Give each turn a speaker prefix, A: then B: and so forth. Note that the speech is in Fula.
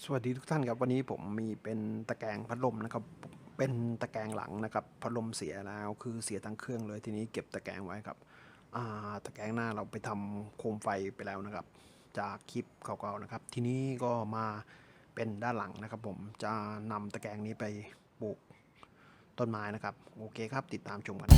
A: สวัสดีทุกท่านครับวันนี้ผมมีเป็นตะแกรงพัดลมนะครับเป็นตะแกรงหลังนะครับพัดลมเสียแล้วคือเสียทั้งเครื่องเลยทีนี้เก็บตะแกรงไว้ครับตะแกรงหน้าเราไปทำโคมไฟไปแล้วนะครับจากคลิปเก่าๆนะครับทีนี้ก็มาเป็นด้านหลังนะครับผมจะนำตะแกรงนี้ไปปลูกต้นไม้นะครับโอเคครับติดตามชมกัน